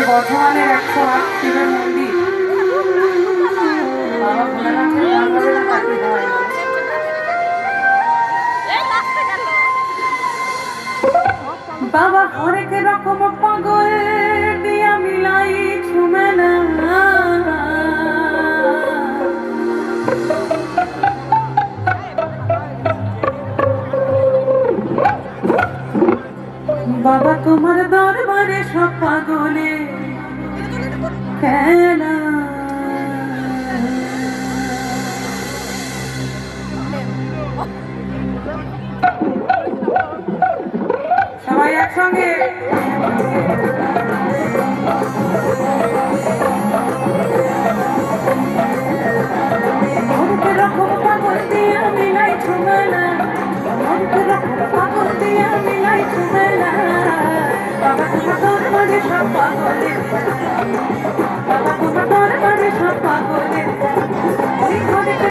বর্ধমানের 108 শিবের মন্দির বাবা ভোলানাথের গান তাকে হয় না। বাবা হরেক রকম পাগল দিয়া মিলাই ছুমে না বাবা তোমার দরবারে সব পাগলে খেলা সবাই একসঙ্গে রকম পাগল দিয়া মিলাই ছুমেলা রকম পাগল দিয়া মিলাই ছুমেলা বাবা তোমার দরবারে সব পাগলে বাবা তোমার